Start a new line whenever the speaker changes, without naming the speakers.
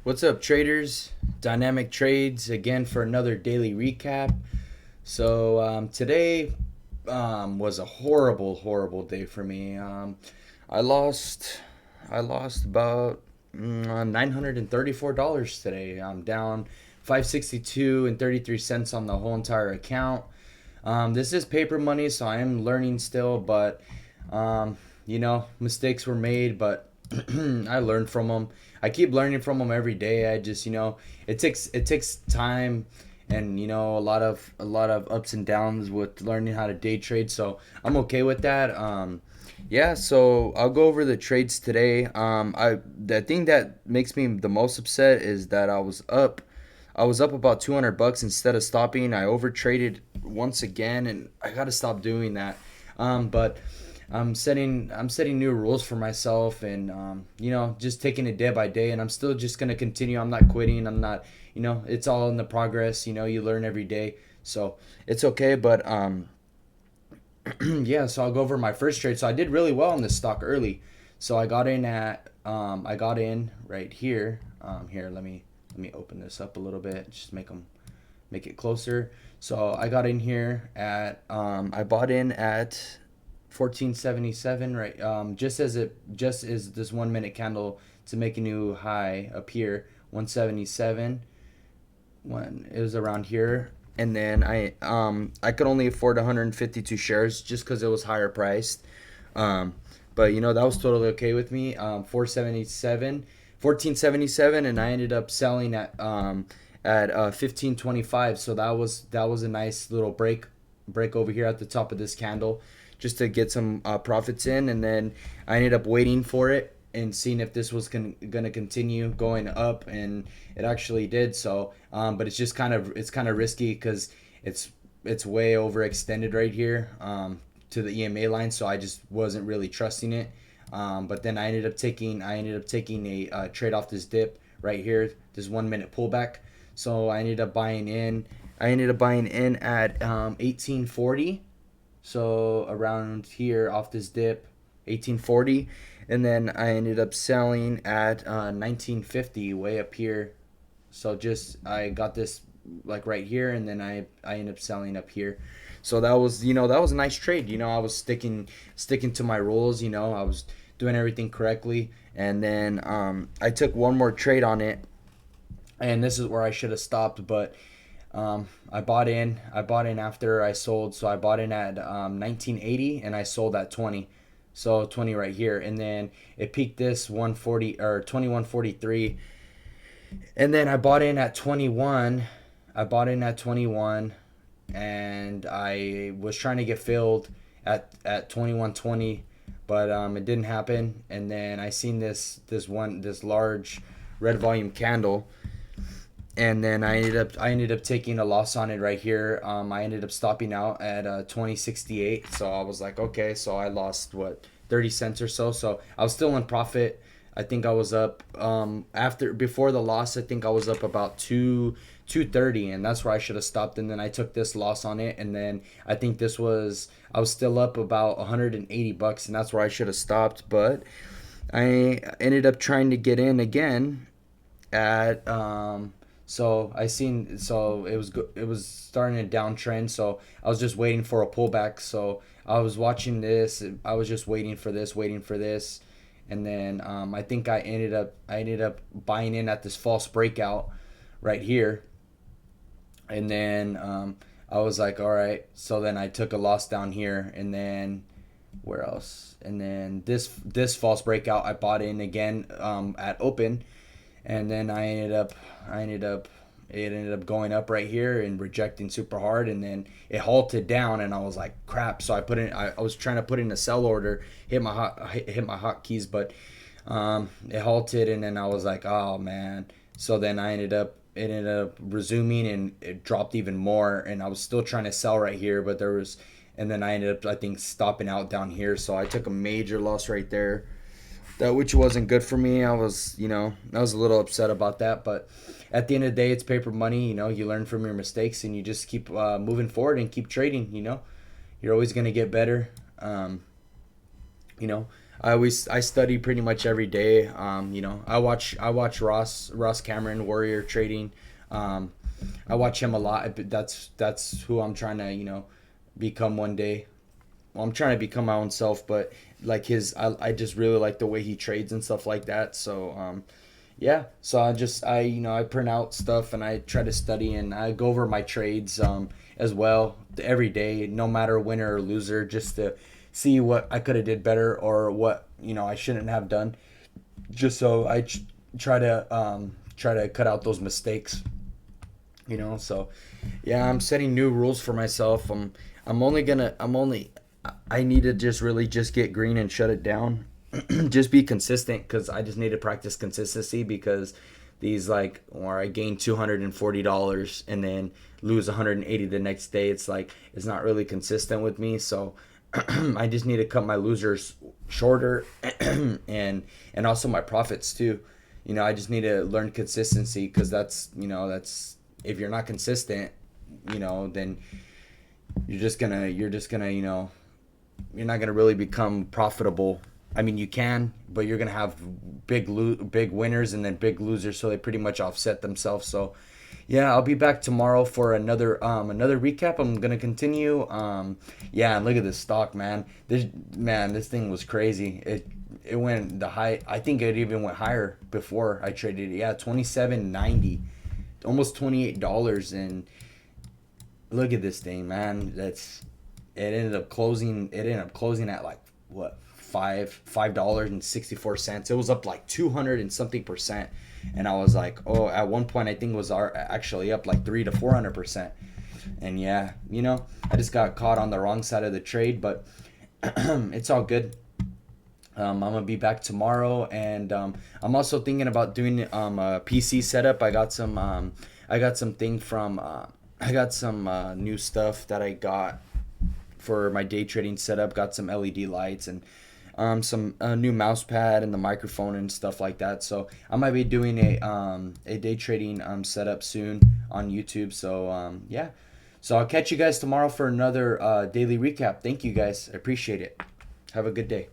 What's up, traders? Dynamic Trades again for another daily recap. Today was a horrible day for me. I lost, I lost about $934 today. I'm down 562 and 33 cents on the whole entire account. This is paper money, so I am learning still, but mistakes were made, but I learned from them. I keep learning from them every day. I just, it takes time and a lot of ups and downs with learning how to day trade. So I'm okay with that. So I'll go over the trades today. The thing that makes me the most upset is that I was up about 200 bucks instead of stopping. I over traded once again, and I gotta stop doing that. But I'm setting new rules for myself, and just taking it day by day. And I'm still just gonna continue. I'm not quitting. I'm not. It's all in the progress. You learn every day, so it's okay. But yeah. So I'll go over my first trade. So I did really well in this stock early. So I got in right here. Here, let me open this up a little bit. Just make it closer. So I got in here at I bought in at 1477, right? Just as this 1 minute candle to make a new high up here, 177. When it was around here, and then I could only afford 152 shares just because it was higher priced. Um, but that was totally okay with me. 477, 1477, and I ended up selling at 1525. So that was a nice little break over here at the top of this candle, just to get some profits in. And then I ended up waiting for it and seeing if this was gonna continue going up, and it actually did. So, but it's kind of risky because it's way overextended right here to the EMA line. So I just wasn't really trusting it. But then I ended up taking a trade off this dip right here, this 1 minute pullback. So I ended up buying in. I ended up buying in at 1840. So around here off this dip, 1840, and then I ended up selling at 1950 way up here. So just I got this like right here, and then I ended up selling up here. So that was a nice trade. I was sticking to my rules. I was doing everything correctly, and then I took one more trade on it, and this is where I should have stopped, but I bought in. I bought in after I sold. So I bought in at 1980, and I sold at 20. So 20 right here, and then it peaked this 140 or 2143, and then I bought in at 21. I bought in at 21, and I was trying to get filled at 2120, but it didn't happen. And then I seen this large red volume candle, and then I ended up taking a loss on it right here. I ended up stopping out at 2068. So I was like, okay, so I lost what, 30 cents or so. So I was still in profit. I think I was up before the loss. I think I was up about 230, and that's where I should have stopped. And then I took this loss on it, and then I think I was still up about 180 bucks, and that's where I should have stopped. But I ended up trying to get in again at so it was starting a downtrend. So I was just waiting for a pullback. So I was watching this. I was just waiting for this, and then I think I ended up buying in at this false breakout right here, and then I was like, all right. So then I took a loss down here, and then where else? And then this false breakout I bought in again at open, and then it ended up going up right here and rejecting super hard, and then it halted down, and I was like, crap. So I was trying to put in a sell order, hit my hotkeys, but it halted, and then I was like, oh man. So then it ended up resuming, and it dropped even more, and I was still trying to sell right here, but and then I ended up, I think, stopping out down here. So I took a major loss right there, which wasn't good for me. I was a little upset about that, but at the end of the day, it's paper money. You learn from your mistakes, and you just keep moving forward and keep trading. You're always gonna get better. You know, I study pretty much every day. You know, I watch Ross Cameron, Warrior Trading. Um, I watch him a lot. That's who I'm trying to, you know, become one day. Well, I'm trying to become my own self, but like I just really like the way he trades and stuff like that. So yeah, so I you know, I print out stuff and I try to study and I go over my trades as well every day, no matter winner or loser, just to see what I could have did better or what, you know, I shouldn't have done, just so try to cut out those mistakes, you know. So yeah, I'm setting new rules for myself. I'm only I need to just really just get green and shut it down. Just be consistent, because I just need to practice consistency, because these, like, or I gain $240 and then lose 180 the next day, it's like it's not really consistent with me. So I just need to cut my losers shorter, and also my profits too. You know, I just need to learn consistency, because that's, you know, that's, if you're not consistent, you know, then you're just gonna, you know, you're not gonna really become profitable. I mean, you can, but you're gonna have big winners and then big losers, so they pretty much offset themselves. So, yeah, I'll be back tomorrow for another recap. I'm gonna continue. Yeah, and look at this stock, man. This thing was crazy. It went the high. I think it even went higher before I traded it. Yeah, 27.90, almost $28, and look at this thing, man. It ended up closing. It ended up closing at like what, $5.64. It was up like 200 and something percent, and I was like, oh, at one point I think it was actually up like 300 to 400%. And yeah, you know, I just got caught on the wrong side of the trade, but it's all good. I'm gonna be back tomorrow, and I'm also thinking about doing a PC setup. I got some thing from I got some new stuff that I got for my day trading setup. Got some LED lights and some new mouse pad and the microphone and stuff like that. So I might be doing a day trading setup soon on YouTube. So yeah, so I'll catch you guys tomorrow for another daily recap. Thank you guys, I appreciate it. Have a good day.